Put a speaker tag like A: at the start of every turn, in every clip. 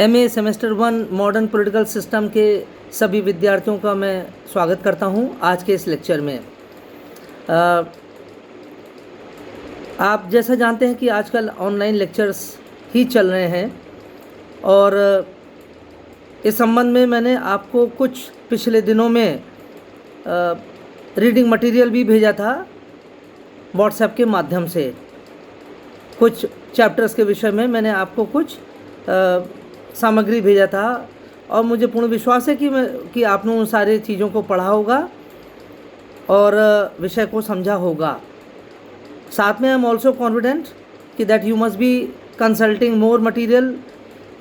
A: MA semester 1 modern political system के सभी विद्यार्थियों का मैं स्वागत करता हूं आज के इस लेक्चर में। आप जैसा जानते हैं कि आजकल ऑनलाइन लेक्चर्स ही चल रहे हैं और इस संबंध में मैंने आपको कुछ पिछले दिनों में रीडिंग मटेरियल भी भेजा था व्हाट्सएप के माध्यम से। कुछ चैप्टर्स के विषय में मैंने आपको कुछ सामग्री भेजा था और मुझे पूर्ण विश्वास है कि आपने उन सारी चीज़ों को पढ़ा होगा और विषय को समझा होगा। साथ में आई एम ऑल्सो कॉन्फिडेंट कि that you must be consulting more material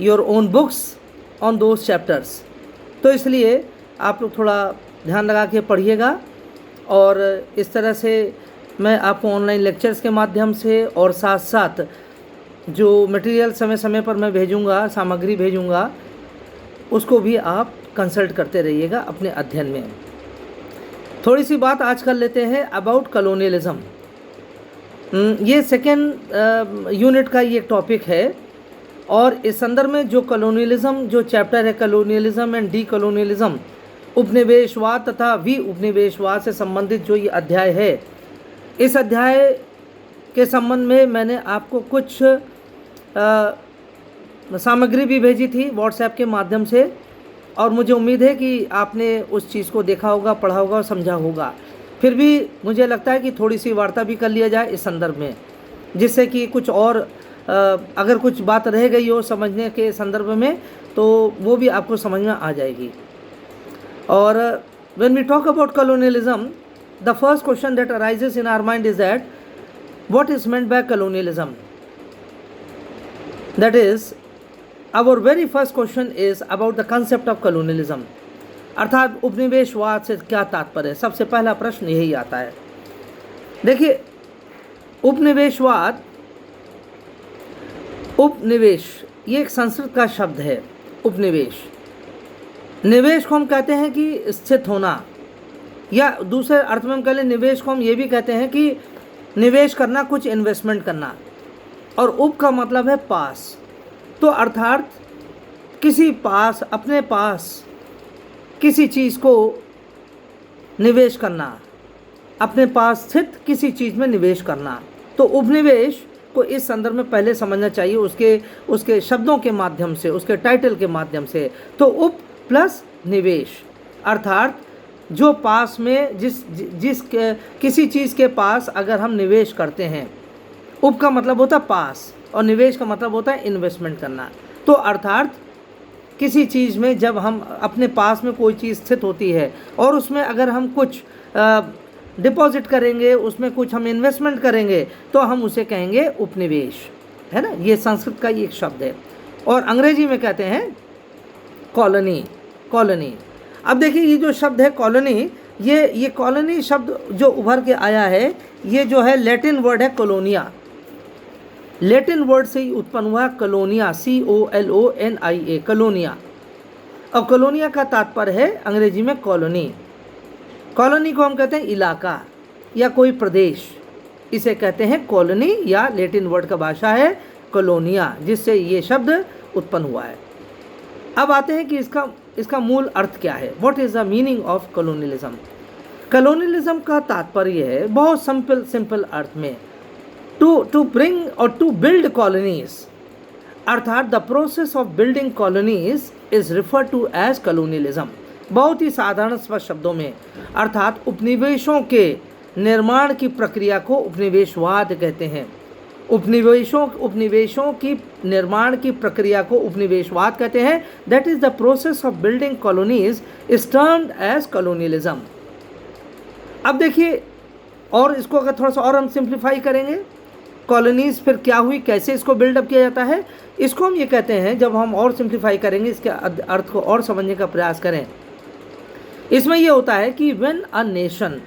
A: your own books on those chapters. तो इसलिए आप लोग थोड़ा ध्यान लगा के पढ़िएगा और इस तरह से मैं आपको ऑनलाइन लेक्चर्स के माध्यम से और साथ साथ जो मटेरियल समय समय पर मैं भेजूंगा, सामग्री भेजूंगा, उसको भी आप कंसल्ट करते रहिएगा अपने अध्ययन में। थोड़ी सी बात आज कर लेते हैं अबाउट कॉलोनियलिज्म। ये सेकेंड यूनिट का ये टॉपिक है और इस संदर्भ में जो कॉलोनियलिज्म जो चैप्टर है कॉलोनियलिज्म एंड डी कॉलोनियलिज्म, उपनिवेशवाद तथा वि उपनिवेशवाद से संबंधित जो ये अध्याय है, इस अध्याय के संबंध में मैंने आपको कुछ सामग्री भी भेजी थी व्हाट्सएप के माध्यम से और मुझे उम्मीद है कि आपने उस चीज़ को देखा होगा, पढ़ा होगा और समझा होगा। फिर भी मुझे लगता है कि थोड़ी सी वार्ता भी कर लिया जाए इस संदर्भ में, जिससे कि कुछ और अगर कुछ बात रह गई हो समझने के संदर्भ में तो वो भी आपको समझ में आ जाएगी। और when we talk about colonialism, the first question that arises in our mind is that what is meant by colonialism? That is, our very first question is about the concept of colonialism. अर्थात उपनिवेशवाद से क्या तात्पर्य है? सबसे पहला प्रश्न यही आता है। देखिए, उपनिवेशवाद, उपनिवेश, ये एक संस्कृत का शब्द है। उपनिवेश, निवेश को हम कहते हैं कि स्थित होना, या दूसरे अर्थ में हम कह लें निवेश को हम ये भी कहते हैं कि निवेश करना, कुछ इन्वेस्टमेंट करना। और उप का मतलब है पास, तो अर्थात किसी पास, अपने पास किसी चीज़ को निवेश करना, अपने पास स्थित किसी चीज़ में निवेश करना। तो उपनिवेश को इस संदर्भ में पहले समझना चाहिए उसके शब्दों के माध्यम से, उसके टाइटल के माध्यम से। तो उप प्लस निवेश, अर्थात जो पास में जिस किसी चीज़ के पास अगर हम निवेश करते हैं, उप का मतलब होता है पास और निवेश का मतलब होता है इन्वेस्टमेंट करना। तो अर्थात किसी चीज़ में जब हम अपने पास में कोई चीज़ स्थित होती है और उसमें अगर हम कुछ डिपॉजिट करेंगे, उसमें कुछ हम इन्वेस्टमेंट करेंगे तो हम उसे कहेंगे उपनिवेश, है ना। ये संस्कृत का एक शब्द है और अंग्रेजी में कहते हैं कॉलोनी। कॉलोनी, अब देखिए ये जो शब्द है कॉलोनी, ये कॉलोनी शब्द जो उभर के आया है, ये जो है लैटिन वर्ड है कोलोनिया। लैटिन वर्ड से ही उत्पन्न हुआ कलोनिया, COLONIA, कलोनिया। और कलोनिया का तात्पर्य है अंग्रेजी में कॉलोनी। कॉलोनी को हम कहते हैं इलाका या कोई प्रदेश, इसे कहते हैं कॉलोनी, या लैटिन वर्ड का भाषा है कलोनिया, जिससे ये शब्द उत्पन्न हुआ है। अब आते हैं कि इसका मूल अर्थ क्या है। What is the meaning of colonialism? Colonialism का तात्पर्य है बहुत सिंपल अर्थ में टू ब्रिंग और टू बिल्ड कॉलोनीज, अर्थात the process of building colonies is refer to as colonialism. बहुत ही साधारण स्पष्ट शब्दों में, अर्थात उपनिवेशों के निर्माण की प्रक्रिया को उपनिवेशवाद कहते हैं। उपनिवेशों की निर्माण की प्रक्रिया को उपनिवेशवाद कहते हैं। That is the process of building colonies is termed as colonialism. अब देखिए, और इसको अगर थोड़ा सा और हम सिंप्लीफाई करेंगे, कॉलोनीज फिर क्या हुई, कैसे इसको बिल्डअप किया जाता है, इसको हम ये कहते हैं, जब हम और सिंप्लीफाई करेंगे, इसके अर्थ को और समझने का प्रयास करें, इसमें यह होता है कि when a nation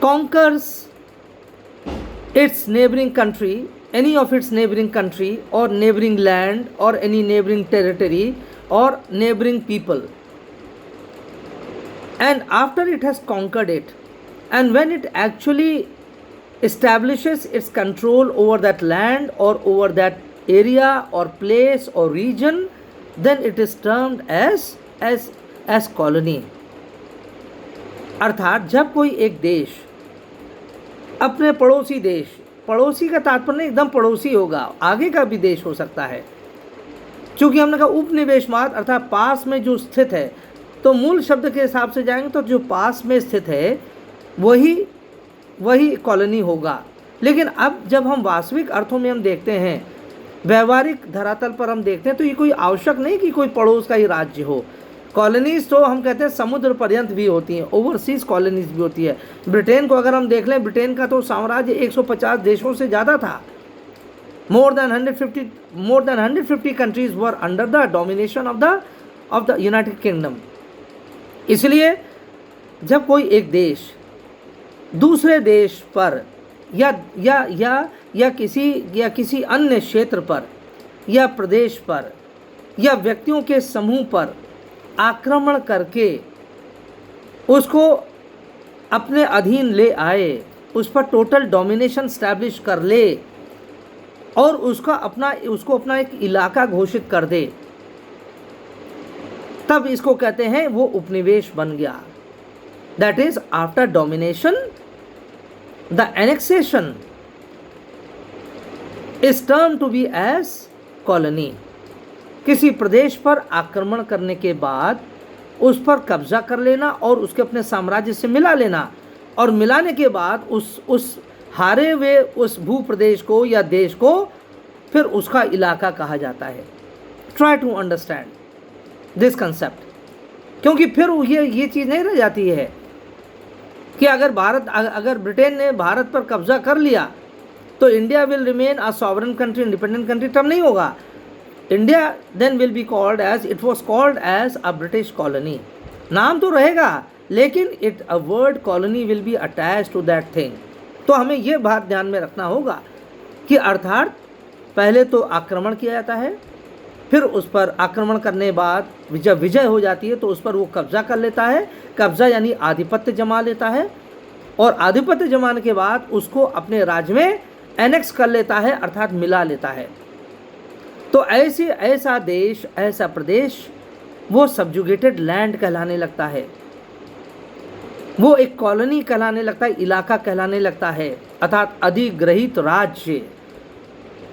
A: conquers its neighboring country, any of its neighboring country or neighboring land or any neighboring territory or neighboring people, and after it has conquered it, and when it actually establishes its control over that land or over that area or place or region, then it is termed as colony. अर्थात जब कोई एक देश अपने पड़ोसी देश, पड़ोसी का तात्पर्य एकदम पड़ोसी होगा, आगे का भी देश हो सकता है, क्योंकि हमने कहा उपनिवेशवाद अर्थात पास में जो स्थित है, तो मूल शब्द के हिसाब से जाएंगे तो जो पास में स्थित है वही कॉलोनी होगा। लेकिन अब जब हम वास्तविक अर्थों में हम देखते हैं, व्यवहारिक धरातल पर हम देखते हैं, तो ये कोई आवश्यक नहीं कि कोई पड़ोस का ही राज्य हो। कॉलोनीज तो हम कहते हैं समुद्र पर्यंत भी होती हैं, ओवरसीज कॉलोनीज भी होती है। ब्रिटेन को अगर हम देख लें, ब्रिटेन का तो साम्राज्य 150 देशों से ज़्यादा था। more than 150 countries were under the domination of the United Kingdom। इसलिए जब कोई एक देश दूसरे देश पर या किसी अन्य क्षेत्र पर या प्रदेश पर या व्यक्तियों के समूह पर आक्रमण करके उसको अपने अधीन ले आए, उस पर टोटल डोमिनेशन स्टैब्लिश कर ले और उसको अपना एक इलाका घोषित कर दे, तब इसको कहते हैं वो उपनिवेश बन गया। That is after domination the annexation is term to be as colony. किसी प्रदेश पर आक्रमण करने के बाद उस पर कब्जा कर लेना और उसके अपने साम्राज्य से मिला लेना, और मिलाने के बाद उस हारे हुए उस भूप्रदेश को या देश को फिर उसका इलाका कहा जाता है। Try to understand this concept, क्योंकि फिर ये चीज़ नहीं रह जाती है कि अगर ब्रिटेन ने भारत पर कब्जा कर लिया तो India will remain a sovereign country, independent country, तब नहीं होगा। India then will be called as, it was called as a British colony. नाम तो रहेगा लेकिन a word colony will be attached to that thing. तो हमें यह बात ध्यान में रखना होगा कि अर्थात पहले तो आक्रमण किया जाता है, फिर उस पर आक्रमण करने बाद जब विजय हो जाती है तो उस पर वो कब्जा कर लेता है। कब्जा यानी आधिपत्य जमा लेता है, और आधिपत्य जमाने के बाद उसको अपने राज्य में एनेक्स कर लेता है, अर्थात मिला लेता है। तो ऐसा देश, ऐसा प्रदेश वो सब्जुगेटेड लैंड कहलाने लगता है, वो एक कॉलोनी कहलाने लगता है, इलाका कहलाने लगता है, अर्थात अधिग्रहित राज्य।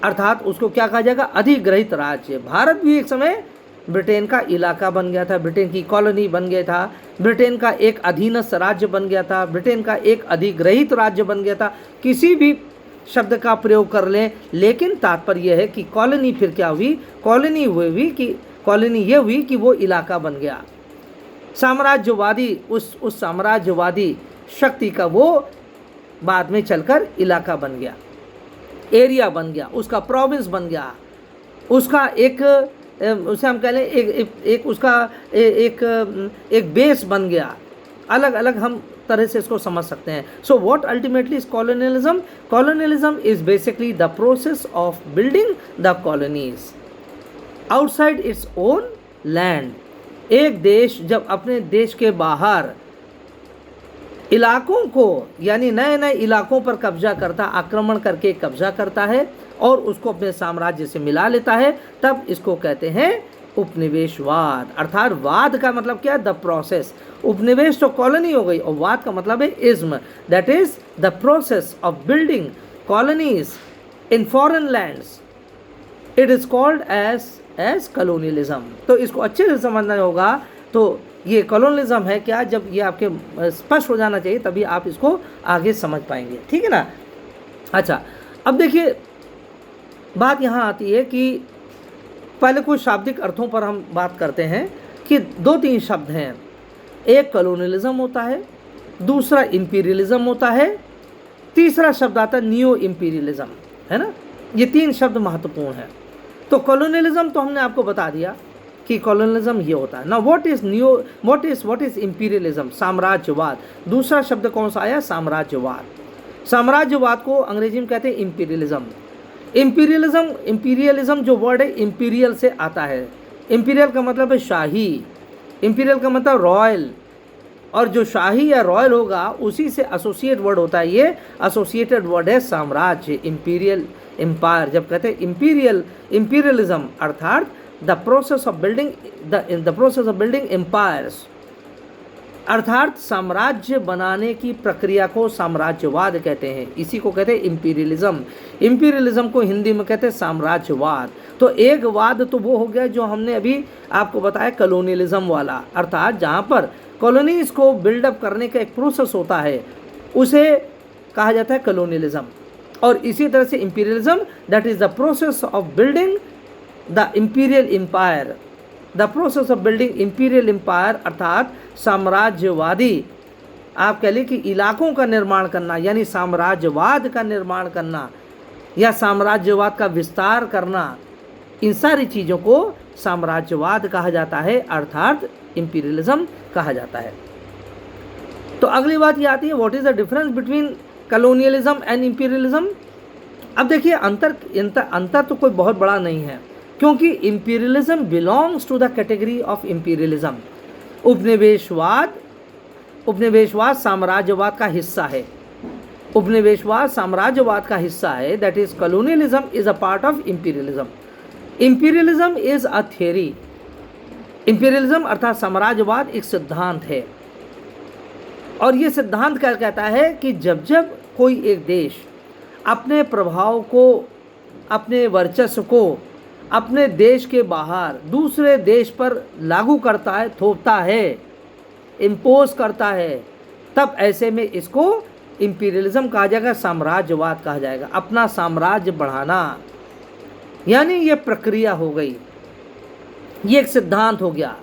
A: अर्थात उसको क्या कहा जाएगा? अधिग्रहित राज्य। भारत भी एक समय ब्रिटेन का इलाका बन गया था, ब्रिटेन की कॉलोनी बन गया था, ब्रिटेन का एक अधीनस्थ राज्य बन गया था, ब्रिटेन का एक अधिग्रहित राज्य बन गया था। किसी भी शब्द का प्रयोग कर लें, लेकिन तात्पर्य यह है कि कॉलोनी फिर क्या हुई? कॉलोनी ये हुई कि वो इलाका बन गया। साम्राज्यवादी उस साम्राज्यवादी शक्ति का वो बाद में चलकर इलाका बन गया, एरिया बन गया, उसका प्रोविंस बन गया, उसका उसे हम कह लें एक बेस बन गया। अलग अलग हम तरह से इसको समझ सकते हैं। So what ultimately is colonialism? Colonialism is basically the process of building the colonies outside its own land. एक देश जब अपने देश के बाहर इलाकों को, यानी नए नए इलाकों पर कब्जा करता, आक्रमण करके कब्जा करता है और उसको अपने साम्राज्य से मिला लेता है, तब इसको कहते हैं उपनिवेशवाद। अर्थात वाद का मतलब क्या है? The process. उपनिवेश तो कॉलोनी हो गई, और वाद का मतलब है ism, that is the process of building colonies in foreign lands. It is called as colonialism. तो इसको अच्छे से समझना होगा। तो ये कॉलोनियलिज्म है क्या, जब ये आपके स्पष्ट हो जाना चाहिए, तभी आप इसको आगे समझ पाएंगे। ठीक है ना? अच्छा, अब देखिए बात यहाँ आती है कि पहले कुछ शाब्दिक अर्थों पर हम बात करते हैं कि 2-3 शब्द हैं। एक कॉलोनियलिज्म होता है, दूसरा इंपीरियलिज्म होता है, तीसरा शब्द आता है नियो इंपीरियलिज्म, है ना? ये 3 शब्द महत्वपूर्ण हैं। तो कॉलोनियलिज्म तो हमने आपको बता दिया कि कॉलोनियलिज्म ये होता है ना। What is imperialism? साम्राज्यवाद। दूसरा शब्द कौन सा आया? साम्राज्यवाद। साम्राज्यवाद को अंग्रेजी में कहते हैं इंपीरियलिज्म। इंपीरियलिज्म जो वर्ड है इंपीरियल से आता है। इंपीरियल का मतलब है शाही, इंपीरियल का मतलब रॉयल, और जो शाही या रॉयल होगा उसी से एसोसिएट वर्ड होता है, ये एसोसिएटेड वर्ड है साम्राज्य, इंपीरियल, एम्पायर। जब कहते हैं इंपीरियलिज्म अर्थात the process of building empires, अर्थात साम्राज्य बनाने की प्रक्रिया को साम्राज्यवाद कहते हैं। इसी को कहते हैं इंपीरियलिज्म। इंपीरियलिज्म को हिंदी में कहते हैं साम्राज्यवाद। तो एक वाद तो वो हो गया जो हमने अभी आपको बताया कॉलोनियलिज्म वाला, अर्थात जहाँ पर कॉलोनीज को बिल्डअप करने का एक प्रोसेस होता है उसे कहा जाता है कॉलोनियलिज्म। और इसी तरह से imperialism that is the process of building the imperial empire, the process of building imperial empire अर्थात साम्राज्यवादी, आप कह लीजिए कि इलाकों का निर्माण करना, यानी साम्राज्यवाद का निर्माण करना या साम्राज्यवाद का विस्तार करना, इन सारी चीज़ों को साम्राज्यवाद कहा जाता है अर्थात इंपीरियलिज्म कहा जाता है। तो अगली बात ये आती है, what is the difference between colonialism and imperialism. अब देखिए अंतर तो कोई बहुत बड़ा नहीं है, क्योंकि imperialism belongs to the category of imperialism. उपनिवेशवाद साम्राज्यवाद का हिस्सा है, उपनिवेशवाद साम्राज्यवाद का हिस्सा है, that is colonialism is a part of imperialism. Imperialism is a theory, imperialism अर्थात साम्राज्यवाद एक सिद्धांत है, और ये सिद्धांत क्या कहता है कि जब जब कोई एक देश अपने प्रभाव को, अपने वर्चस्व को अपने देश के बाहर दूसरे देश पर लागू करता है, थोपता है, इम्पोज करता है, तब ऐसे में इसको इंपीरियलिज्म कहा जाएगा, साम्राज्यवाद कहा जाएगा। अपना साम्राज्य बढ़ाना, यानी ये प्रक्रिया हो गई, ये एक सिद्धांत हो गया।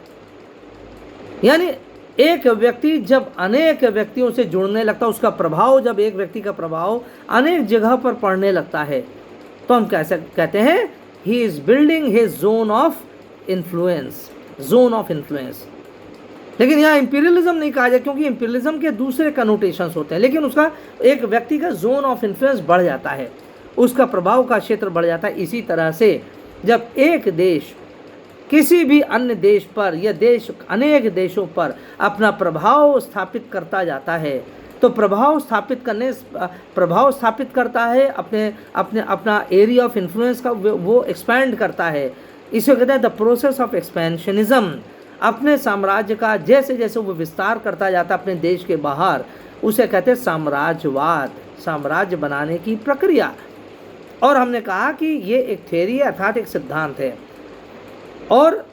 A: यानी एक व्यक्ति जब अनेक व्यक्तियों से जुड़ने लगता है, उसका प्रभाव, जब एक व्यक्ति का प्रभाव अनेक जगह पर पड़ने लगता है, तो हम कैसे कहते हैं, he is building his zone of influence, zone of influence. लेकिन यहाँ इंपीरियलिज्म नहीं कहा जाए, क्योंकि इंपीरियलिज्म के दूसरे कनोटेशंस होते हैं, लेकिन उसका एक व्यक्ति का जोन ऑफ इन्फ्लुएंस बढ़ जाता है, उसका प्रभाव का क्षेत्र बढ़ जाता है। इसी तरह से जब एक देश किसी भी अन्य देश पर या देश अनेक देशों पर अपना प्रभाव स्थापित करता जाता है, तो प्रभाव स्थापित करता है, अपना एरिया ऑफ इन्फ्लुएंस का वो एक्सपैंड करता है। इसे कहते हैं द प्रोसेस ऑफ एक्सपेंशनिज्म। अपने साम्राज्य का जैसे जैसे वो विस्तार करता जाता है अपने देश के बाहर, उसे कहते हैं साम्राज्यवाद, साम्राज्य बनाने की प्रक्रिया। और हमने कहा कि ये एक थ्योरी अर्थात एक सिद्धांत है, और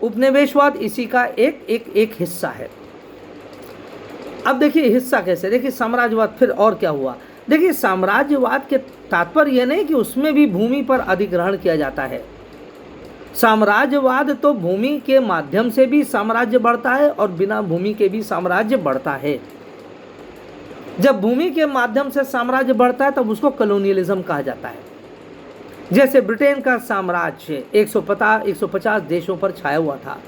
A: उपनिवेशवाद इसी का एक हिस्सा है। अब देखिए हिस्सा कैसे, देखिए साम्राज्यवाद फिर और क्या हुआ। देखिए साम्राज्यवाद के तात्पर्य यह नहीं कि उसमें भी भूमि पर अधिग्रहण किया जाता है। साम्राज्यवाद तो भूमि के माध्यम से भी साम्राज्य बढ़ता है और बिना भूमि के भी साम्राज्य बढ़ता है। जब भूमि के माध्यम से साम्राज्य बढ़ता है तब उसको कॉलोनियलिज्म कहा जाता है। जैसे ब्रिटेन का साम्राज्य 150 देशों पर छाया हुआ था,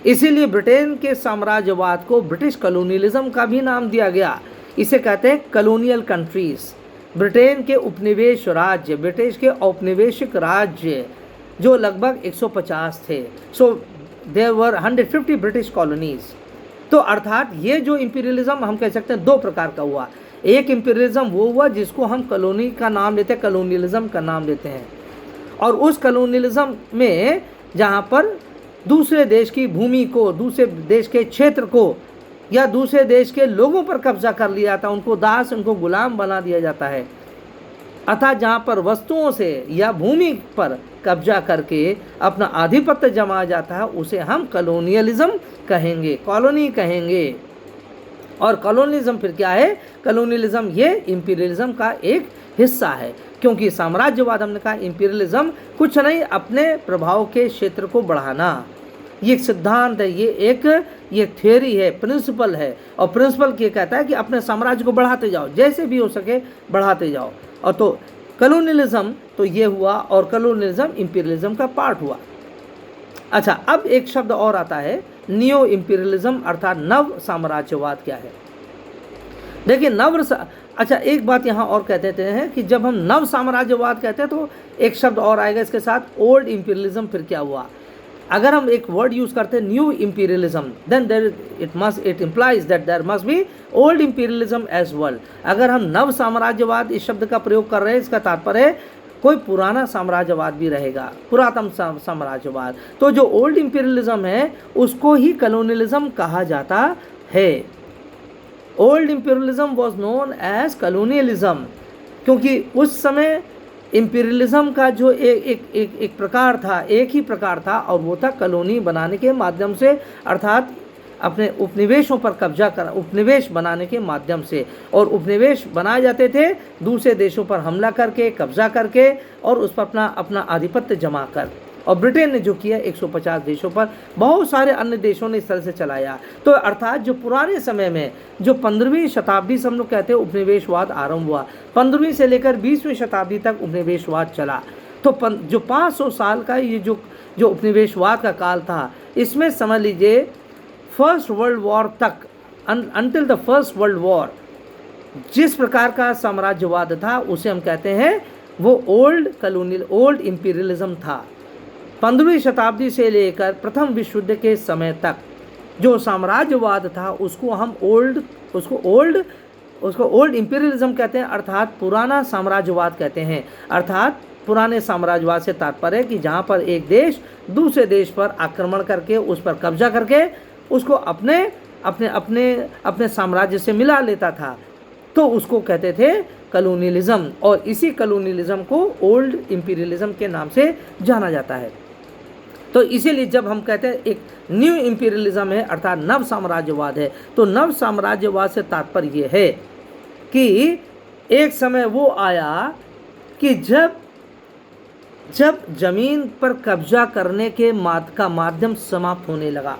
A: इसीलिए ब्रिटेन के साम्राज्यवाद को ब्रिटिश कॉलोनियलिज्म का भी नाम दिया गया। इसे कहते हैं कॉलोनियल कंट्रीज। ब्रिटेन के उपनिवेश राज्य, ब्रिटिश के औपनिवेशिक राज्य जो लगभग 150 थे, so there were 150 British colonies. तो अर्थात ये जो इंपीरियलिज्म हम कह सकते हैं दो प्रकार का हुआ। एक इंपीरियलिज्म वो हुआ जिसको हम कॉलोनी का नाम लेते हैं, कॉलोनियलिज्म का नाम लेते हैं, और उस कॉलोनियलिज्म में जहाँ पर दूसरे देश की भूमि को, दूसरे देश के क्षेत्र को या दूसरे देश के लोगों पर कब्जा कर लिया जाता है, उनको दास, उनको गुलाम बना दिया जाता है। अतः जहाँ पर वस्तुओं से या भूमि पर कब्जा करके अपना आधिपत्य जमा जाता है, उसे हम कॉलोनियलिज्म कहेंगे, कॉलोनी कहेंगे। और कॉलोनियलिज्म फिर क्या है? कॉलोनियलिज्म ये इंपीरियलिज्म का एक हिस्सा है, क्योंकि साम्राज्यवाद हमने कहा, इंपीरियलिज्म कुछ नहीं, अपने प्रभाव के क्षेत्र को बढ़ाना। ये एक सिद्धांत है, ये थ्योरी है, प्रिंसिपल है, और प्रिंसिपल ये कहता है कि अपने साम्राज्य को बढ़ाते जाओ, जैसे भी हो सके बढ़ाते जाओ। और तो कॉलोनियलिज्म तो ये हुआ, और कॉलोनियलिज्म इंपीरियलिज्म का पार्ट हुआ। अच्छा, अब एक शब्द और आता है, नियो इंपीरियलिज्म अर्थात नव साम्राज्यवाद क्या है। देखिए अच्छा एक बात यहाँ और कह देते हैं कि जब हम नव साम्राज्यवाद कहते हैं तो एक शब्द और आएगा इसके साथ, ओल्ड इंपीरियलिज्म फिर क्या हुआ। अगर हम एक वर्ड यूज करते हैं new imperialism, then it implies that there must be old imperialism as well. अगर हम नव साम्राज्यवाद इस शब्द का प्रयोग कर रहे हैं, इसका तात्पर्य कोई पुराना साम्राज्यवाद भी रहेगा, पुरातन साम्राज्यवाद। तो जो ओल्ड इंपीरियलिज्म है उसको ही कॉलोनियलिज्म कहा जाता है। Old imperialism was known as colonialism, क्योंकि उस समय इंपीरियलिज्म का जो एक प्रकार था, एक ही प्रकार था, और वो था कॉलोनी बनाने के माध्यम से, अर्थात अपने उपनिवेशों पर कब्जा कर, उपनिवेश बनाने के माध्यम से। और उपनिवेश बनाए जाते थे दूसरे देशों पर हमला करके, कब्जा करके, और उस पर अपना आधिपत्य जमा कर। और ब्रिटेन ने जो किया 150 देशों पर, बहुत सारे अन्य देशों ने इस तरह से चलाया। तो अर्थात जो पुराने समय में जो 15वीं शताब्दी से हम लोग कहते हैं उपनिवेशवाद आरंभ हुआ, 15वीं से लेकर 20वीं शताब्दी तक उपनिवेशवाद चला। तो जो 500 साल का ये जो उपनिवेशवाद का काल था, इसमें समझ लीजिए फर्स्ट वर्ल्ड वॉर तक, until the first world war, जिस प्रकार का साम्राज्यवाद था उसे हम कहते हैं वो ओल्ड इंपीरियलिज्म था। 15वीं शताब्दी से लेकर प्रथम विश्व युद्ध के समय तक जो साम्राज्यवाद था उसको हम ओल्ड इंपीरियलिज्म कहते हैं, अर्थात पुराना साम्राज्यवाद कहते हैं। अर्थात पुराने साम्राज्यवाद से तात्पर्य कि जहाँ पर एक देश दूसरे देश पर आक्रमण करके, उस पर कब्जा करके, उसको अपने साम्राज्य से मिला लेता था, तो उसको कहते थे कॉलोनियलिज्म। और इसी कॉलोनियलिज्म को ओल्ड इंपीरियलिज्म के नाम से जाना जाता है। तो इसीलिए जब हम कहते हैं एक न्यू इंपीरियलिज्म है, अर्थात नव साम्राज्यवाद है, तो नव साम्राज्यवाद से तात्पर्य ये है कि एक समय वो आया कि जब जमीन पर कब्जा करने के का माध्यम समाप्त होने लगा,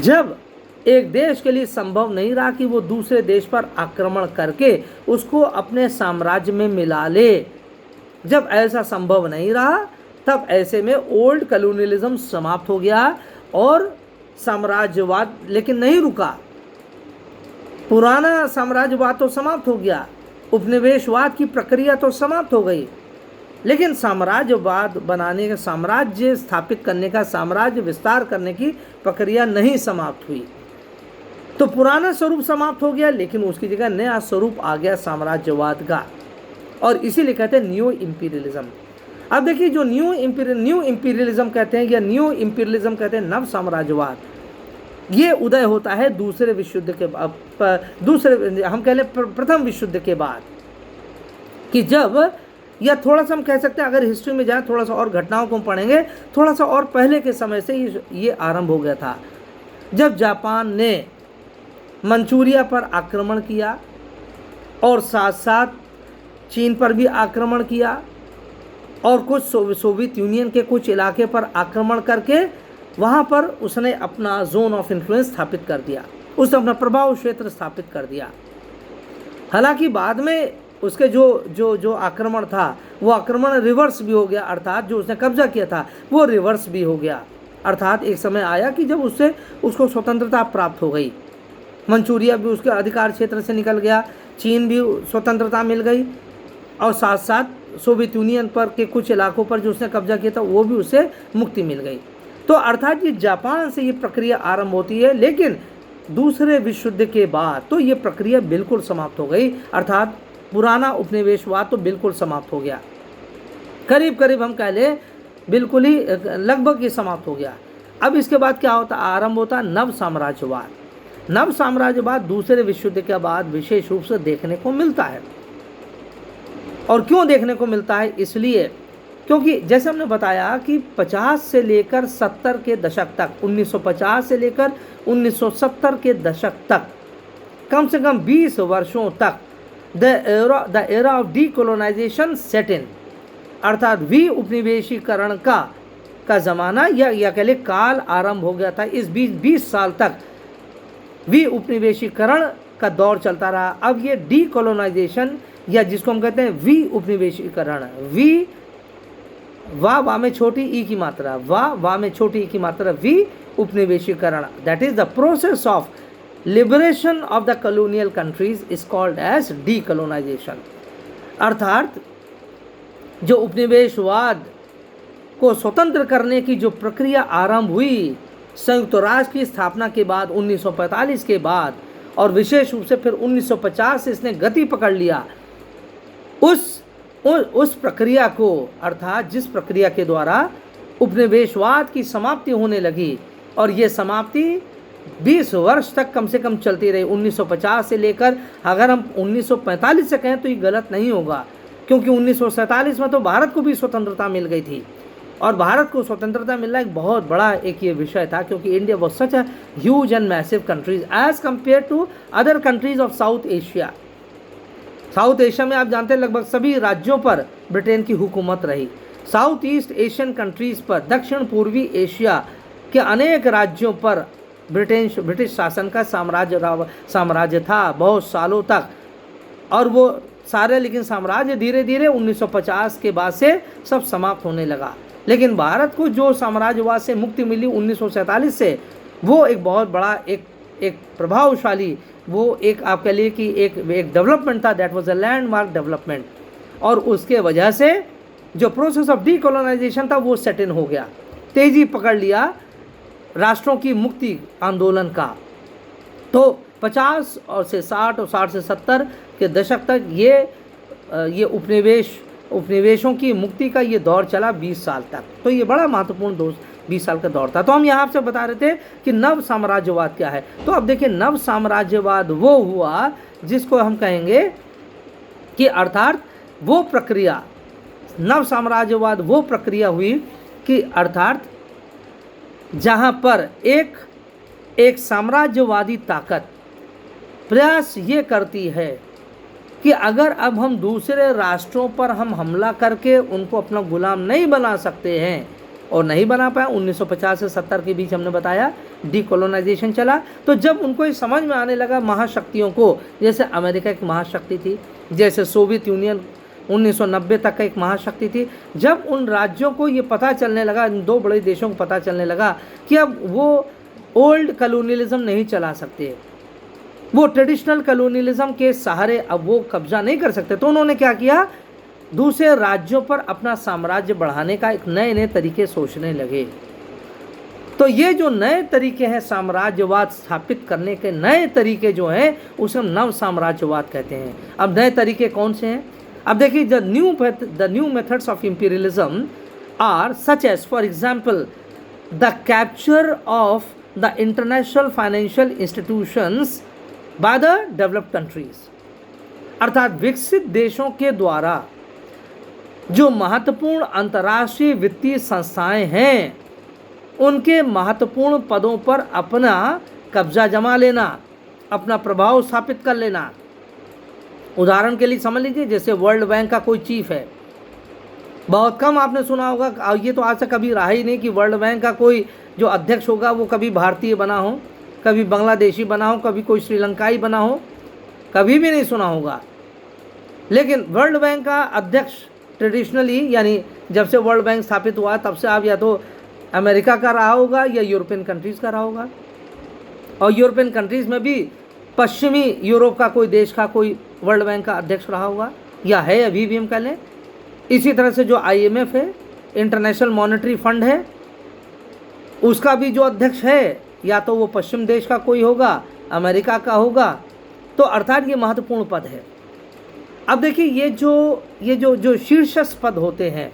A: जब एक देश के लिए संभव नहीं रहा कि वो दूसरे देश पर आक्रमण करके उसको अपने साम्राज्य में मिला ले, जब ऐसा संभव नहीं रहा, तब ऐसे में ओल्ड कॉलोनियलिज्म समाप्त हो गया और साम्राज्यवाद लेकिन नहीं रुका। पुराना साम्राज्यवाद तो समाप्त हो गया, उपनिवेशवाद की प्रक्रिया तो समाप्त हो गई, लेकिन साम्राज्यवाद बनाने का, साम्राज्य स्थापित करने का, साम्राज्य विस्तार करने की प्रक्रिया नहीं समाप्त हुई। तो पुराना स्वरूप समाप्त हो गया, लेकिन उसकी जगह नया स्वरूप आ गया साम्राज्यवाद का, और इसीलिए कहते हैं न्यू इंपीरियलिज्म। अब देखिए, जो न्यू इंपीरियलिज्म कहते हैं या न्यू इंपीरियलिज्म कहते हैं नव साम्राज्यवाद, ये उदय होता है दूसरे विश्व युद्ध के बाद, हम कह लें प्रथम विश्व युद्ध के बाद, कि जब, या थोड़ा सा हम कह सकते हैं अगर हिस्ट्री में जाए, थोड़ा सा और घटनाओं को हम पढ़ेंगे, थोड़ा सा और पहले के समय से ये आरंभ हो गया था, जब जापान ने मंचूरिया पर आक्रमण किया और साथ साथ चीन पर भी आक्रमण किया, और कुछ सोवियत यूनियन के कुछ इलाके पर आक्रमण करके वहाँ पर उसने अपना जोन ऑफ इन्फ्लुएंस स्थापित कर दिया, उसने अपना प्रभाव क्षेत्र स्थापित कर दिया। हालांकि बाद में उसके जो आक्रमण था वो आक्रमण रिवर्स भी हो गया, अर्थात जो उसने कब्जा किया था वो रिवर्स भी हो गया। अर्थात एक समय आया कि जब उसको स्वतंत्रता प्राप्त हो गई, मंचूरिया भी उसके अधिकार क्षेत्र से निकल गया, चीन भी स्वतंत्रता मिल गई, और साथ साथ सोवियत यूनियन पर के कुछ इलाकों पर जो उसने कब्जा किया था वो भी उससे मुक्ति मिल गई। तो अर्थात ये जापान से ये प्रक्रिया आरंभ होती है, लेकिन दूसरे विश्व युद्ध के बाद तो ये प्रक्रिया बिल्कुल समाप्त हो गई, अर्थात पुराना उपनिवेशवाद तो बिल्कुल समाप्त हो गया, करीब करीब हम कह लें बिल्कुल ही लगभग ये समाप्त हो गया। अब इसके बाद क्या होता, आरंभ होता नव साम्राज्यवाद। नव साम्राज्यवाद दूसरे विश्व युद्ध के बाद विशेष रूप से देखने को मिलता है। और क्यों देखने को मिलता है? इसलिए क्योंकि जैसे हमने बताया कि 50 से लेकर 70 के दशक तक, 1950 से लेकर 1970 के दशक तक, कम से कम 20 वर्षों तक the era of decolonisation set in, अर्थात उपनिवेशीकरण का ज़माना या कह ले काल आरंभ हो गया था। इस 20 साल तक उपनिवेशीकरण का दौर चलता रहा। अब ये डीकोलोनाइजेशन, या जिसको हम कहते हैं उपनिवेशीकरण, वाह में छोटी ई की मात्रा, वाह में छोटी ई की मात्रा, उपनिवेशीकरण, that is the process of liberation of the colonial countries is called as decolonisation. अर्थात जो उपनिवेशवाद को स्वतंत्र करने की जो प्रक्रिया आरंभ हुई संयुक्त राष्ट्र की स्थापना के बाद 1945 के बाद, और विशेष रूप से फिर 1950 से इसने गति पकड़ लिया, उस प्रक्रिया को, अर्थात जिस प्रक्रिया के द्वारा उपनिवेशवाद की समाप्ति होने लगी, और ये समाप्ति 20 वर्ष तक कम से कम चलती रही, 1950 से लेकर, अगर हम 1945 से कहें तो ये गलत नहीं होगा, क्योंकि 1947 में तो भारत को भी स्वतंत्रता मिल गई थी, और भारत को स्वतंत्रता मिलना एक बहुत बड़ा एक ये विषय था, क्योंकि India was such a huge and massive countries as compare to other countries of South Asia. South Asia में आप जानते हैं लगभग सभी राज्यों पर ब्रिटेन की हुकूमत रही। साउथ ईस्ट एशियन कंट्रीज पर, दक्षिण पूर्वी एशिया के अनेक राज्यों पर ब्रिटिश शासन का साम्राज्य था बहुत सालों तक, और वो सारे लेकिन साम्राज्य धीरे धीरे 1950 के बाद से सब समाप्त होने लगा। लेकिन भारत को जो साम्राज्यवाद से मुक्ति मिली 1947 से, वो एक बहुत बड़ा एक प्रभावशाली, वो एक आप कह लिए कि एक डेवलपमेंट था, that was a landmark development, और उसके वजह से जो प्रोसेस ऑफ डीकोलोनाइजेशन था वो सेट इन हो गया, तेजी पकड़ लिया राष्ट्रों की मुक्ति आंदोलन का। तो 50 और से 60 और 60 से 70 के दशक तक ये उपनिवेशों की मुक्ति का ये दौर चला 20 साल तक। तो ये बड़ा महत्वपूर्ण 20 साल का दौर था। तो हम यहाँ से बता रहे थे कि नव साम्राज्यवाद क्या है। तो अब देखिए, नव साम्राज्यवाद वो हुआ जिसको हम कहेंगे कि अर्थात वो प्रक्रिया, नव साम्राज्यवाद वो प्रक्रिया हुई कि अर्थात जहाँ पर एक साम्राज्यवादी ताकत प्रयास ये करती है कि अगर अब हम दूसरे राष्ट्रों पर हम हमला करके उनको अपना गुलाम नहीं बना सकते हैं, और नहीं बना पाया, 1950 से 70 के बीच हमने बताया डीकोलोनाइजेशन चला। तो जब उनको ये समझ में आने लगा महाशक्तियों को, जैसे अमेरिका एक महाशक्ति थी, जैसे सोवियत यूनियन 1990 तक का एक महाशक्ति थी, जब उन राज्यों को ये पता चलने लगा, इन दो बड़े देशों को पता चलने लगा कि अब वो ओल्ड कॉलोनियलिज्म नहीं चला सकते, वो ट्रेडिशनल कॉलोनियलिज्म के सहारे अब वो कब्जा नहीं कर सकते, तो उन्होंने क्या किया, दूसरे राज्यों पर अपना साम्राज्य बढ़ाने का एक नए तरीके सोचने लगे। तो ये जो नए तरीके हैं साम्राज्यवाद स्थापित करने के, नए तरीके जो हैं उसे हम नव साम्राज्यवाद कहते हैं। अब नए तरीके कौन से हैं? अब देखिए, the new methods of imperialism are such as, for example, the capture of the international financial institutions by the developed countries. अर्थात विकसित देशों के द्वारा जो महत्वपूर्ण अंतर्राष्ट्रीय वित्तीय संस्थाएं हैं, उनके महत्वपूर्ण पदों पर अपना कब्जा जमा लेना, अपना प्रभाव स्थापित कर लेना। उदाहरण के लिए समझ लीजिए, जैसे वर्ल्ड बैंक का कोई चीफ है, बहुत कम आपने सुना होगा, ये तो आज तक कभी रहा ही नहीं कि वर्ल्ड बैंक का कोई जो अध्यक्ष होगा वो कभी भारतीय बना हो, कभी बांग्लादेशी बना हो, कभी कोई श्रीलंकाई बना हो, कभी भी नहीं सुना होगा। लेकिन वर्ल्ड बैंक का अध्यक्ष ट्रेडिशनली, यानी जब से वर्ल्ड बैंक स्थापित हुआ तब से आप या तो अमेरिका का रहा होगा या यूरोपियन कंट्रीज़ का रहा होगा, और यूरोपियन कंट्रीज़ में भी पश्चिमी यूरोप का कोई देश का कोई वर्ल्ड बैंक का अध्यक्ष रहा होगा, या है अभी भी हम कह लें। इसी तरह से जो IMF है, इंटरनेशनल मॉनेटरी फंड है, उसका भी जो अध्यक्ष है या तो वो पश्चिम देश का कोई होगा, अमेरिका का होगा। तो अर्थात ये महत्वपूर्ण पद है। अब देखिए, ये जो शीर्षस्थ पद होते हैं,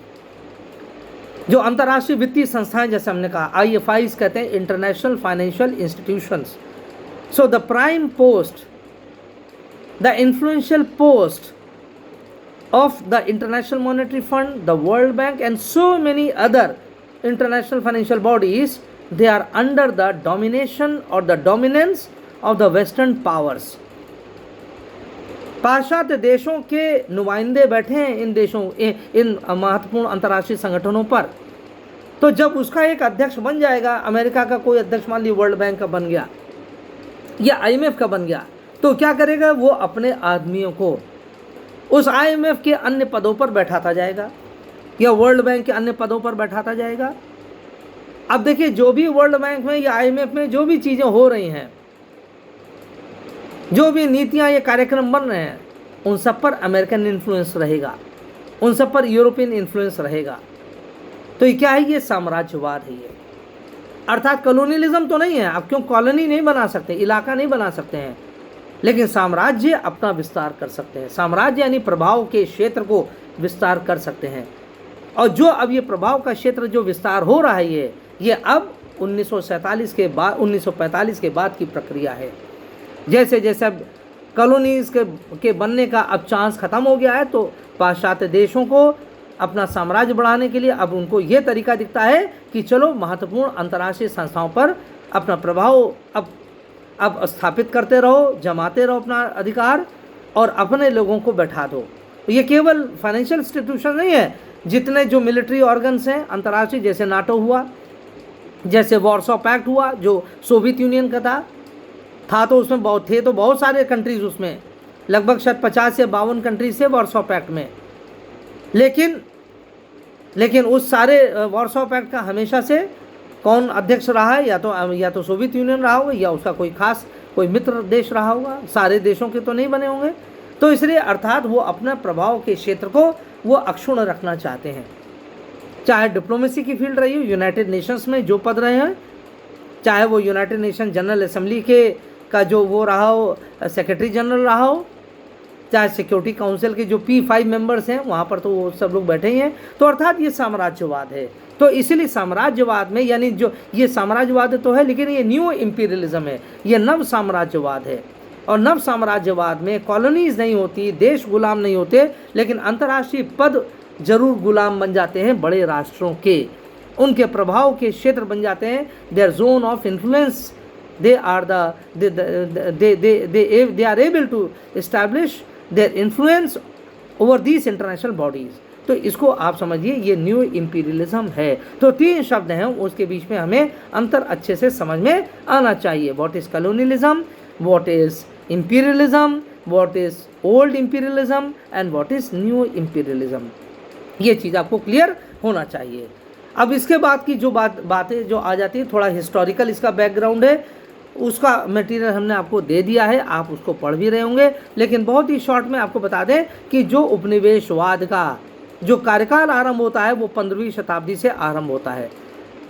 A: जो अंतर्राष्ट्रीय वित्तीय संस्थाएं, जैसे हमने कहा IFIs कहते हैं, international financial institutions. So the prime post, the influential post of the International Monetary Fund, the World Bank, and so many other international financial bodies, they are under the domination or the dominance of the Western powers. पाश्चात्य देशों के नुमाइंदे बैठे हैं इन महत्वपूर्ण अंतर्राष्ट्रीय संगठनों पर। तो जब उसका एक अध्यक्ष बन जाएगा, अमेरिका का कोई अध्यक्ष मान ली वर्ल्ड बैंक का बन गया या IMF का बन गया, तो क्या करेगा, वो अपने आदमियों को उस IMF के अन्य पदों पर बैठाता जाएगा या वर्ल्ड बैंक के अन्य पदों पर बैठाता जाएगा। अब देखिए, जो भी वर्ल्ड बैंक में या IMF में जो भी चीज़ें हो रही हैं, जो भी नीतियां या कार्यक्रम बन रहे हैं, उन सब पर अमेरिकन इन्फ्लुएंस रहेगा, उन सब पर यूरोपियन इन्फ्लुएंस रहेगा। तो ये क्या है, ये साम्राज्यवाद है ये। अर्थात कॉलोनियलिज्म तो नहीं है, आप क्यों कॉलोनी नहीं बना सकते, इलाका नहीं बना सकते हैं, लेकिन साम्राज्य अपना विस्तार कर सकते हैं। साम्राज्य यानी प्रभाव के क्षेत्र को विस्तार कर सकते हैं। और जो अब ये प्रभाव का क्षेत्र जो विस्तार हो रहा है ये अब 1947 के बाद 1945 के बाद की प्रक्रिया है। जैसे जैसे अब कॉलोनीज के बनने का अब चांस ख़त्म हो गया है, तो पाश्चात्य देशों को अपना साम्राज्य बढ़ाने के लिए अब उनको ये तरीका दिखता है कि चलो महत्वपूर्ण अंतर्राष्ट्रीय संस्थाओं पर अपना प्रभाव अब स्थापित करते रहो, जमाते रहो अपना अधिकार और अपने लोगों को बैठा दो। ये केवल फाइनेंशियल इंस्टीट्यूशन नहीं है, जितने जो मिलिट्री ऑर्गन्स हैं अंतर्राष्ट्रीय, जैसे नाटो हुआ, जैसे वॉर्सो पैक्ट हुआ जो सोवियत यूनियन का था तो उसमें बहुत सारे कंट्रीज, उसमें लगभग शायद 50 या 52 कंट्रीज थे वॉर्सो पैक्ट में। लेकिन उस सारे वॉर्सो पैक्ट का हमेशा से कौन अध्यक्ष रहा है, या तो सोवियत यूनियन रहा होगा या उसका कोई मित्र देश रहा होगा, सारे देशों के तो नहीं बने होंगे। तो इसलिए अर्थात वो अपना प्रभाव के क्षेत्र को वो अक्षुण्ण रखना चाहते हैं, चाहे डिप्लोमेसी की फील्ड रही हो, यूनाइटेड नेशंस में जो पद रहे हैं, चाहे वो यूनाइटेड नेशन जनरल असेंबली का जो वो रहा हो, सेक्रेटरी जनरल रहा हो, चाहे सिक्योरिटी काउंसिल के जो P5 मेंबर्स हैं वहाँ पर तो वो सब लोग बैठे ही हैं। तो अर्थात ये साम्राज्यवाद है। तो इसीलिए साम्राज्यवाद में, यानी जो ये साम्राज्यवाद तो है लेकिन ये न्यू इम्पीरियलिज्म है, ये नव साम्राज्यवाद है। और नव साम्राज्यवाद में कॉलोनीज नहीं होती, देश गुलाम नहीं होते, लेकिन अंतर्राष्ट्रीय पद जरूर गुलाम बन जाते हैं बड़े राष्ट्रों के, उनके प्रभाव के क्षेत्र बन जाते हैं। Their zone of influence, they are able to establish their influence over these international bodies। तो इसको आप समझिए, ये न्यू इम्पीरियलिज्म है। तो 3 शब्द हैं, उसके बीच में हमें अंतर अच्छे से समझ में आना चाहिए। What is colonialism, what is imperialism, what is old imperialism and what is new imperialism. ये चीज़ आपको क्लियर होना चाहिए। अब इसके बाद की जो बातें जो आ जाती है, थोड़ा हिस्टोरिकल इसका बैकग्राउंड है, उसका मटेरियल हमने आपको दे दिया है, आप उसको पढ़ भी रहे होंगे। लेकिन बहुत ही शॉर्ट में आपको बता दें कि जो उपनिवेशवाद का जो कार्यकाल आरंभ होता है वो 15वीं शताब्दी से आरंभ होता है,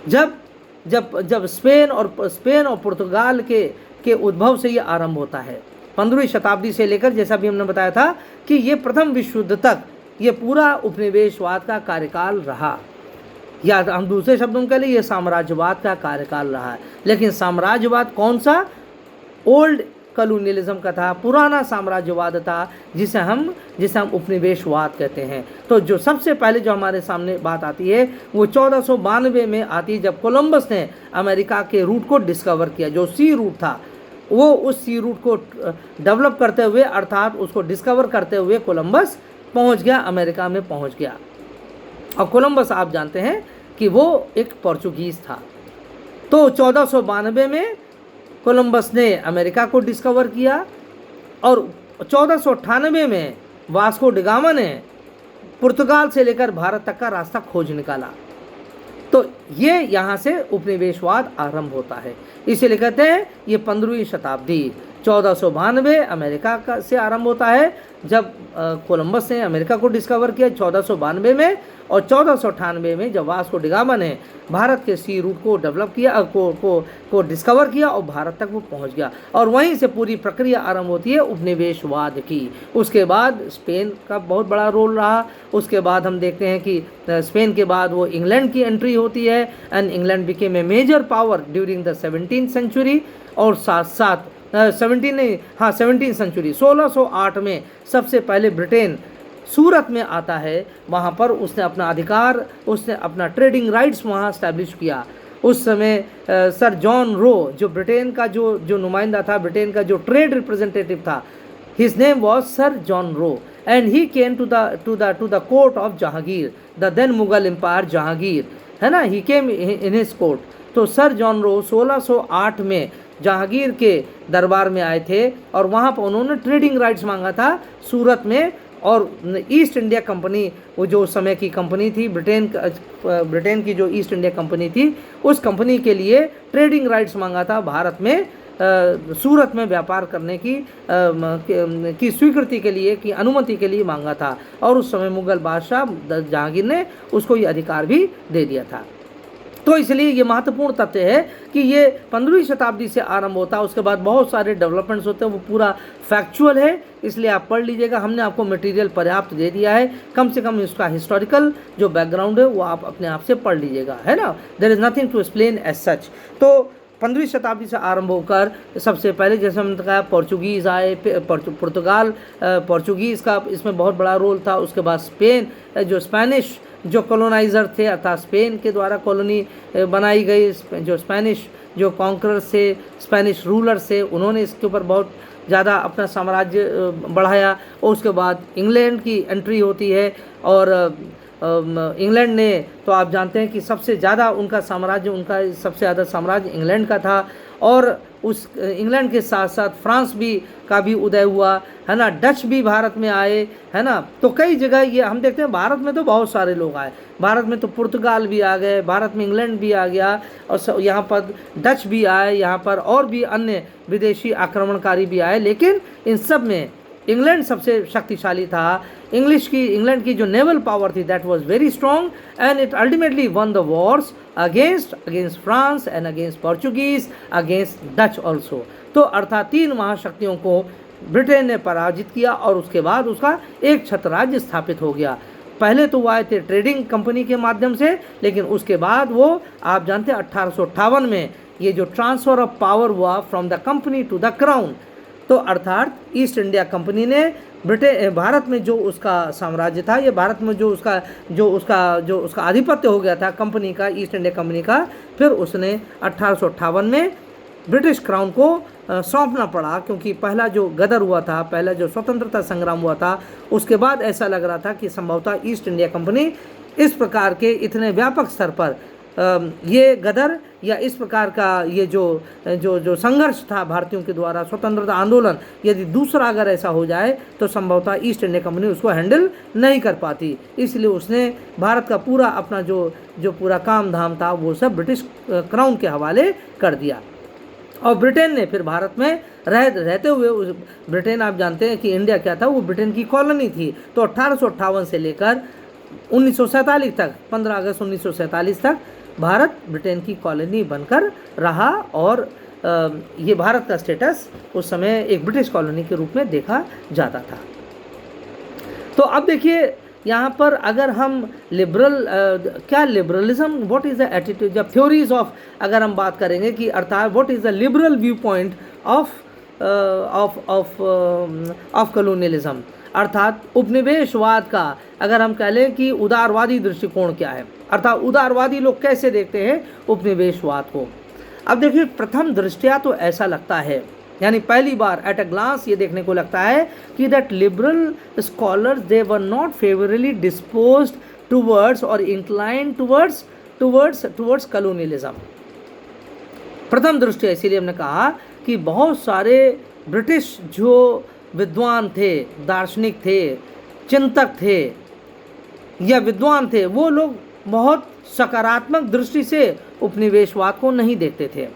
A: जब स्पेन और पुर्तगाल के उद्भव से ये आरंभ होता है। 15वीं शताब्दी से लेकर, जैसा भी हमने बताया था कि ये प्रथम विश्व युद्ध तक ये पूरा उपनिवेशवाद का कार्यकाल रहा, या हम दूसरे शब्दों के लिए ये साम्राज्यवाद का कार्यकाल रहा है। लेकिन साम्राज्यवाद कौन सा? ओल्ड कॉलोनियलिज्म का था, पुराना साम्राज्यवाद था, जिसे हम उपनिवेशवाद कहते हैं। तो जो सबसे पहले जो हमारे सामने बात आती है वो 1492 में आती है, जब कोलंबस ने अमेरिका के रूट को डिस्कवर किया। जो सी रूट था वो उस सी रूट को डेवलप करते हुए, अर्थात उसको डिस्कवर करते हुए कोलंबस पहुंच गया, अमेरिका में पहुंच गया। और कोलंबस आप जानते हैं कि वो एक पोर्चुगीज़ था। तो 1492 में कोलंबस ने अमेरिका को डिस्कवर किया और 1498 में वास्को डी गामा ने पुर्तगाल से लेकर भारत तक का रास्ता खोज निकाला। तो ये यहाँ से उपनिवेशवाद आरंभ होता है। इसीलिए कहते हैं ये 15वीं शताब्दी 1492 अमेरिका का से आरंभ होता है, जब कोलंबस ने अमेरिका को डिस्कवर किया 1492 में, और 1498 में जब वास्को डी गामा ने भारत के सी रूट को डेवलप किया, को डिस्कवर किया और भारत तक वो पहुंच गया। और वहीं से पूरी प्रक्रिया आरंभ होती है उपनिवेशवाद की। उसके बाद स्पेन का बहुत बड़ा रोल रहा। उसके बाद हम देखते हैं कि स्पेन के बाद वो इंग्लैंड की एंट्री होती है, and England became a major power during the 17th century. और साथ 17th सेंचुरी 1608 में सबसे पहले ब्रिटेन सूरत में आता है। वहाँ पर उसने अपना अधिकार, उसने अपना ट्रेडिंग राइट्स वहाँ इस्टेब्लिश किया। उस समय सर जॉन रो, जो ब्रिटेन का जो नुमाइंदा था, ब्रिटेन का जो ट्रेड रिप्रेजेंटेटिव था, his name was Sir John Roe, and he came to the court of Jahangir, the then Mughal empire Jahangir, है ना, he came in his court. तो सर जॉन रो 1608 में जहांगीर के दरबार में आए थे और वहाँ पर उन्होंने ट्रेडिंग राइट्स मांगा था सूरत में। और ईस्ट इंडिया कंपनी, वो जो उस समय की कंपनी थी, ब्रिटेन की जो ईस्ट इंडिया कंपनी थी, उस कंपनी के लिए ट्रेडिंग राइट्स मांगा था भारत में सूरत में व्यापार करने की स्वीकृति के लिए, की अनुमति के लिए मांगा था, और उस समय मुगल बादशाह जहांगीर ने उसको ये अधिकार भी दे दिया था। तो इसलिए ये महत्वपूर्ण तथ्य है कि ये 15वीं शताब्दी से आरंभ होता है, उसके बाद बहुत सारे डेवलपमेंट्स होते हैं, वो पूरा फैक्चुअल है, इसलिए आप पढ़ लीजिएगा। हमने आपको मटेरियल पर्याप्त दे दिया है, कम से कम इसका हिस्टोरिकल जो बैकग्राउंड है वो आप अपने आप से पढ़ लीजिएगा, है ना। There is nothing to explain as such. तो 15वीं शताब्दी से आरंभ होकर सबसे पहले जैसे हमने कहा पोर्चुगीज़ आए, पुर्तगाल, पोर्चुगीज़ का इसमें बहुत बड़ा रोल था। उसके बाद स्पेन, जो स्पेनिश जो कॉलोनाइज़र थे अर्थात स्पेन के द्वारा कॉलोनी बनाई गई, जो स्पेनिश जो कॉन्करर्स थे, स्पेनिश रूलर्स थे, उन्होंने इसके ऊपर बहुत ज़्यादा अपना साम्राज्य बढ़ाया। और उसके बाद इंग्लैंड की एंट्री होती है, और इंग्लैंड ने तो आप जानते हैं कि सबसे ज़्यादा उनका साम्राज्य, उनका सबसे ज़्यादा साम्राज्य इंग्लैंड का था। और उस इंग्लैंड के साथ साथ फ्रांस का भी उदय हुआ, है ना। डच भी भारत में आए, है ना। तो कई जगह ये हम देखते हैं, भारत में तो बहुत सारे लोग आए, भारत में तो पुर्तगाल भी आ गए, भारत में इंग्लैंड भी आ गया, और यहाँ पर डच भी आए, यहाँ पर और भी अन्य विदेशी आक्रमणकारी भी आए। लेकिन इन सब में इंग्लैंड सबसे शक्तिशाली था। इंग्लैंड की जो नेवल पावर थी that was very strong, and it ultimately one the Wars against France and against Portuguese, against Dutch also. तो अर्थात 3 महाशक्तियों को ब्रिटेन ने पराजित किया, और उसके बाद उसका एक छत्र राज्य स्थापित हो गया। पहले तो वो आए थे ट्रेडिंग कंपनी के माध्यम से, लेकिन उसके बाद वो आप जानते हैं 1858 में ये जो ट्रांसफ़र ऑफ पावर हुआ from the company to the crown, तो अर्थात ईस्ट इंडिया कंपनी ने भारत में जो उसका साम्राज्य था, ये भारत में जो उसका आधिपत्य हो गया था कंपनी का, ईस्ट इंडिया कंपनी का, फिर उसने 1858 में ब्रिटिश क्राउन को सौंपना पड़ा। क्योंकि पहला जो गदर हुआ था, पहला जो स्वतंत्रता संग्राम हुआ था, उसके बाद ऐसा लग रहा था कि संभवतः ईस्ट इंडिया कंपनी इस प्रकार के इतने व्यापक स्तर पर ये गदर या इस प्रकार का ये जो संघर्ष था भारतीयों के द्वारा, स्वतंत्रता आंदोलन, यदि दूसरा अगर ऐसा हो जाए तो संभवतः ईस्ट इंडिया कंपनी उसको हैंडल नहीं कर पाती। इसलिए उसने भारत का पूरा अपना जो पूरा काम धाम था वो सब ब्रिटिश क्राउन के हवाले कर दिया। और ब्रिटेन ने फिर भारत में रहते हुए, ब्रिटेन आप जानते हैं कि इंडिया क्या था, वो ब्रिटेन की कॉलोनी थी। तो 1858 से लेकर 1947 तक, 15 अगस्त 1947 तक भारत ब्रिटेन की कॉलोनी बनकर रहा, और ये भारत का स्टेटस उस समय एक ब्रिटिश कॉलोनी के रूप में देखा जाता था। तो अब देखिए यहाँ पर अगर हम क्या liberalism, what is the attitude, जब थ्योरीज ऑफ अगर हम बात करेंगे कि अर्थात what is the liberal view point of colonialism, अर्थात उपनिवेशवाद का अगर हम कह लें कि उदारवादी दृष्टिकोण क्या है, अर्थात उदारवादी लोग कैसे देखते हैं उपनिवेशवाद को। अब देखिए प्रथम दृष्टया तो ऐसा लगता है, यानी पहली बार एट अ ग्लांस ये देखने को लगता है कि that liberal scholars they were not favourably disposed towards और इंक्लाइन टुवर्ड्स कॉलोनियलिज्म। प्रथम दृष्टया इसीलिए हमने कहा कि बहुत सारे ब्रिटिश जो विद्वान थे, दार्शनिक थे, चिंतक थे या विद्वान थे, वो लोग बहुत सकारात्मक दृष्टि से उपनिवेशवाद को नहीं देखते थे।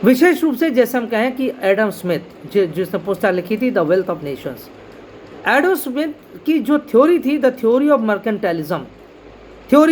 A: विशेष रूप से जैसे हम कहें कि एडम स्मिथ जिसने पुस्तक लिखी थी the wealth of Nations, Adam Smith की जो थ्योरी थी द थ्योरी ऑफ मर्केंटाइलिज्म, थ्योरी